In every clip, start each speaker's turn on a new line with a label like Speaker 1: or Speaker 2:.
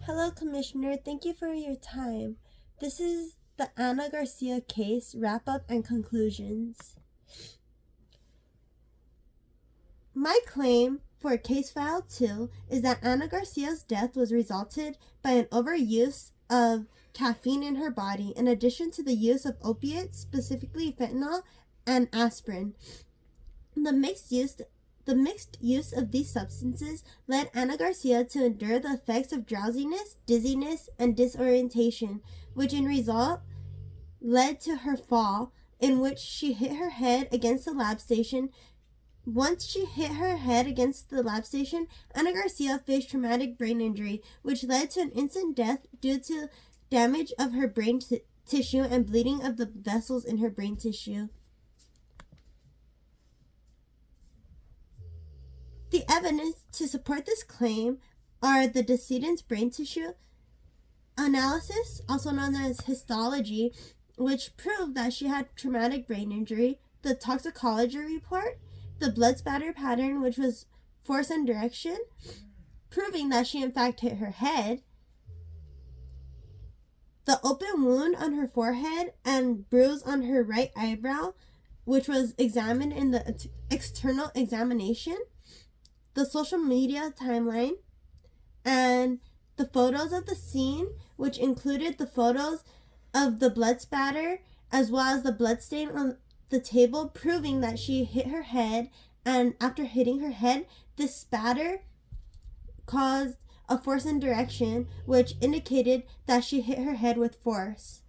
Speaker 1: Hello, Commissioner. Thank you for your time. This is the Ana Garcia case wrap up and conclusions. My claim for Case File 2 is that Ana Garcia's death was resulted by an overuse of caffeine in her body, in addition to the use of opiates, specifically fentanyl and aspirin. The mixed use of these substances led Ana Garcia to endure the effects of drowsiness, dizziness, and disorientation, which in result led to her fall, in which she hit her head against the lab station. Once she hit her head against the lab station, Ana Garcia faced traumatic brain injury, which led to an instant death due to damage of her brain tissue and bleeding of the vessels in her brain tissue. The evidence to support this claim are the decedent's brain tissue analysis, also known as histology, which proved that she had traumatic brain injury, the toxicology report, the blood spatter pattern, which was force and direction, proving that she in fact hit her head, the open wound on her forehead and bruise on her right eyebrow, which was examined in the external examination, the social media timeline, and the photos of the scene, which included the photos of the blood spatter as well as the blood stain on the table, proving that she hit her head, and after hitting her head, this spatter caused a force and direction, which indicated that she hit her head with force.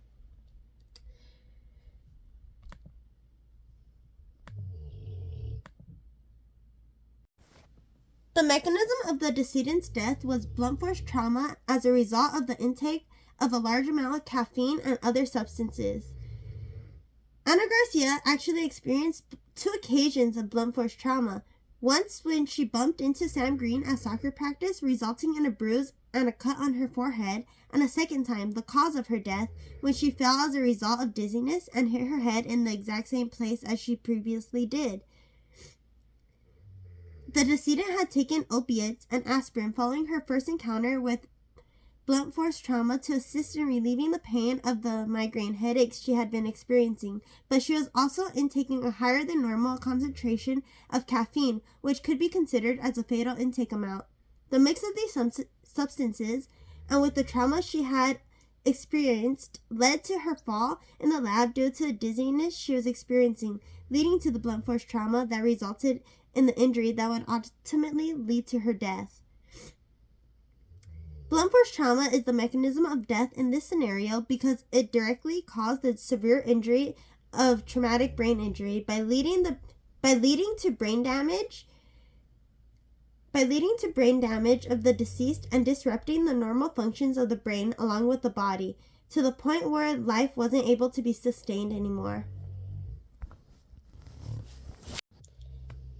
Speaker 1: The mechanism of the decedent's death was blunt force trauma as a result of the intake of a large amount of caffeine and other substances. Ana Garcia actually experienced 2 occasions of blunt force trauma. Once when she bumped into Sam Green at soccer practice, resulting in a bruise and a cut on her forehead, and a second time, the cause of her death, when she fell as a result of dizziness and hit her head in the exact same place as she previously did. The decedent had taken opiates and aspirin following her first encounter with blunt force trauma to assist in relieving the pain of the migraine headaches she had been experiencing, but she was also intaking a higher than normal concentration of caffeine, which could be considered as a fatal intake amount. The mix of these substances, and with the trauma she had experienced, led to her fall in the lab due to the dizziness she was experiencing, leading to the blunt force trauma that resulted in the injury that would ultimately lead to her death. Blunt force trauma is the mechanism of death in this scenario because it directly caused the severe injury of traumatic brain injury by leading to brain damage of the deceased and disrupting the normal functions of the brain along with the body, to the point where life wasn't able to be sustained anymore.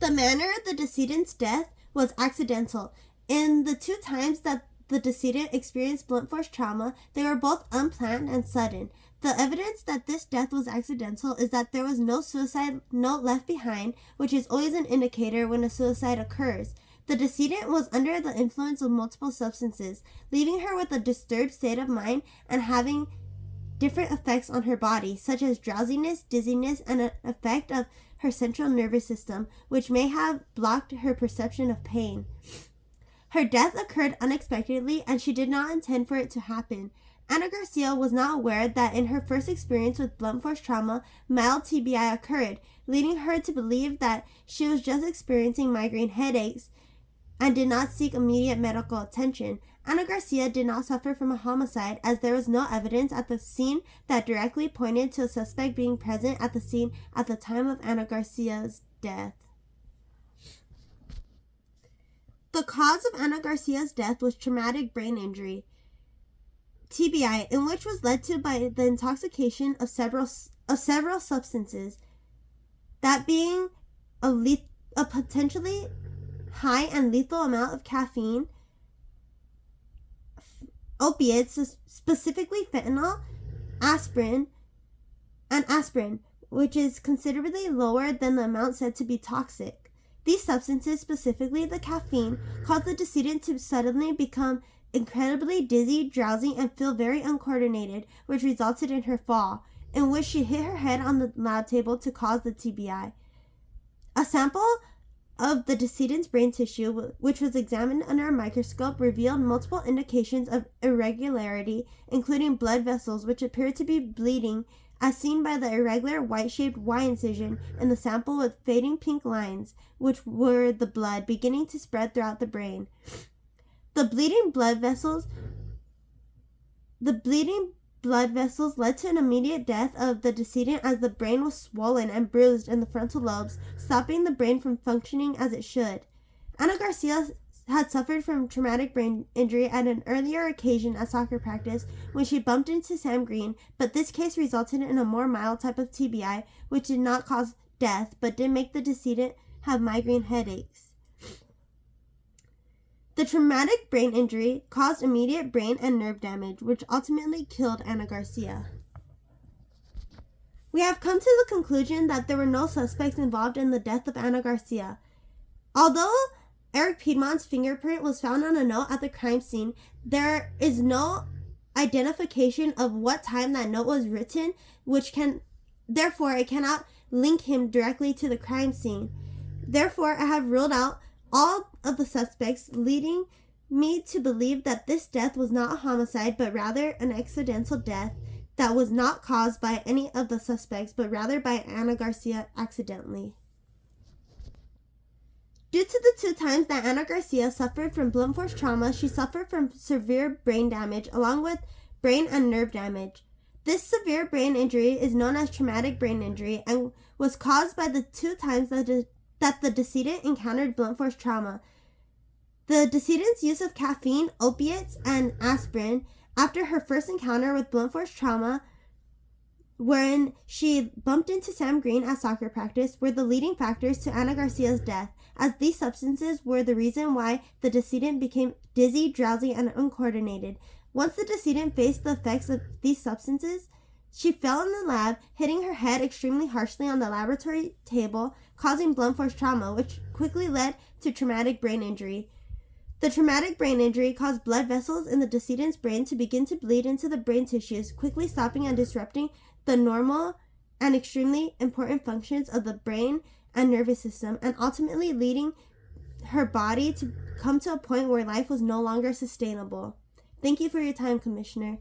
Speaker 1: The manner of the decedent's death was accidental. In the 2 times that the decedent experienced blunt force trauma, they were both unplanned and sudden. The evidence that this death was accidental is that there was no suicide note left behind, which is always an indicator when a suicide occurs. The decedent was under the influence of multiple substances, leaving her with a disturbed state of mind and having different effects on her body, such as drowsiness, dizziness, and an effect of her central nervous system, which may have blocked her perception of pain. Her death occurred unexpectedly, and she did not intend for it to happen. Ana Garcia was not aware that in her first experience with blunt force trauma, mild TBI occurred, leading her to believe that she was just experiencing migraine headaches and did not seek immediate medical attention. Ana Garcia did not suffer from a homicide, as there was no evidence at the scene that directly pointed to a suspect being present at the scene at the time of Ana Garcia's death. The cause of Ana Garcia's death was traumatic brain injury, TBI, in which was led to by the intoxication of several substances, that being a potentially high and lethal amount of caffeine, opiates, specifically fentanyl, aspirin, which is considerably lower than the amount said to be toxic. These substances, specifically the caffeine, caused the decedent to suddenly become incredibly dizzy, drowsy, and feel very uncoordinated, which resulted in her fall, in which she hit her head on the lab table to cause the TBI. A sample of the decedent's brain tissue, which was examined under a microscope, revealed multiple indications of irregularity, including blood vessels which appeared to be bleeding, as seen by the irregular white-shaped Y incision in the sample with fading pink lines, which were the blood beginning to spread throughout the brain. The bleeding blood vessels led to an immediate death of the decedent, as the brain was swollen and bruised in the frontal lobes, stopping the brain from functioning as it should. Ana Garcia had suffered from traumatic brain injury at an earlier occasion at soccer practice when she bumped into Sam Green, but this case resulted in a more mild type of TBI, which did not cause death but did make the decedent have migraine headaches. The traumatic brain injury caused immediate brain and nerve damage, which ultimately killed Ana Garcia. We have come to the conclusion that there were no suspects involved in the death of Ana Garcia. Although Eric Piedmont's fingerprint was found on a note at the crime scene, there is no identification of what time that note was written, therefore it cannot link him directly to the crime scene. Therefore, I have ruled out all of the suspects, leading me to believe that this death was not a homicide, but rather an accidental death that was not caused by any of the suspects, but rather by Ana Garcia accidentally. Due to the 2 times that Ana Garcia suffered from blunt force trauma, she suffered from severe brain damage along with brain and nerve damage. This severe brain injury is known as traumatic brain injury and was caused by the 2 times that the decedent encountered blunt force trauma. The decedent's use of caffeine, opiates, and aspirin after her first encounter with blunt force trauma, wherein she bumped into Sam Green at soccer practice, were the leading factors to Ana Garcia's death, as these substances were the reason why the decedent became dizzy, drowsy, and uncoordinated. Once the decedent faced the effects of these substances, she fell in the lab, hitting her head extremely harshly on the laboratory table, causing blunt force trauma, which quickly led to traumatic brain injury. The traumatic brain injury caused blood vessels in the decedent's brain to begin to bleed into the brain tissues, quickly stopping and disrupting the normal and extremely important functions of the brain and nervous system, and ultimately leading her body to come to a point where life was no longer sustainable. Thank you for your time, Commissioner.